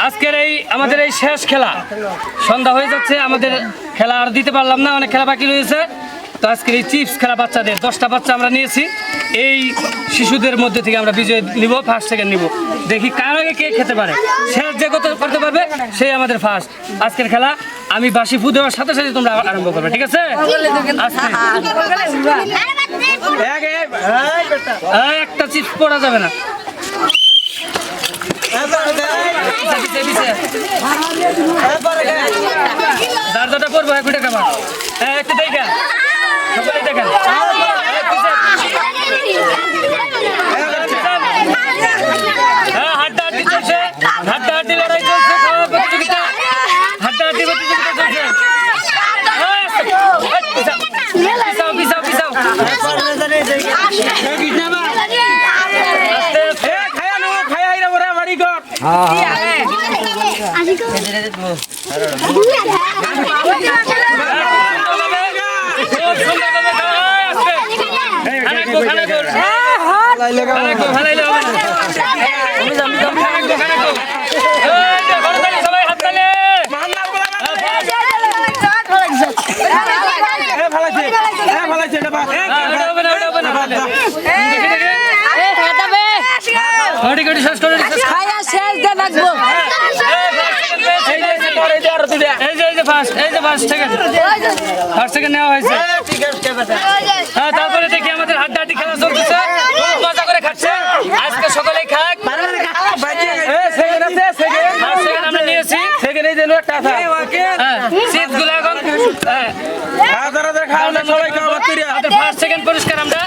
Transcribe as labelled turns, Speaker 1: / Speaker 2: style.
Speaker 1: আজকের এই আমাদের এই শেষ খেলা, সন্ধ্যা হয়ে যাচ্ছে, আমাদের খেলা আর দিতে পারলাম না, অনেক খেলা বাকি রয়েছে। তো আজকের এই চিপস খেলা বাচ্চাদের 10টা বাচ্চা আমরা নিয়েছি। এই শিশুদের মধ্যে থেকে আমরা বিজয় নিব, ফার্স্ট সেকেন্ড নিব। দেখি কার আগে কে খেতে পারে, শেষ যে করতে পারবে সেই আমাদের ফার্স্ট। আজকের খেলা আমি বাসি ফু দেওয়ার সাথে সাথে তোমরা আরম্ভ করবে, ঠিক আছে? একটা চিপস পড়া যাবে না। দাঁড়টা পড়বো এক মিনিট আমার একটু দেখা সকলে দেখেন। হ্যাঁ, হাড্ডাহাড্ডি চলছে, হাড্ডাহাড্ডি লড়াই চলছে, খাওয়ার প্রতিযোগিতা, হাড্ডাহাড্ডি প্রতিযোগিতা চলছে। পিছাও পিছাও পিছাও তারপরে দেখি আমাদের হাড্ডাহাড্ডি খেলা চলতেছে, মজা করে খাচ্ছে। আজকে সকলেই খাক। আমরা নিয়েছি চিপসগুলো এখন ফার্স্ট সেকেন্ড পুরস্কার আমরা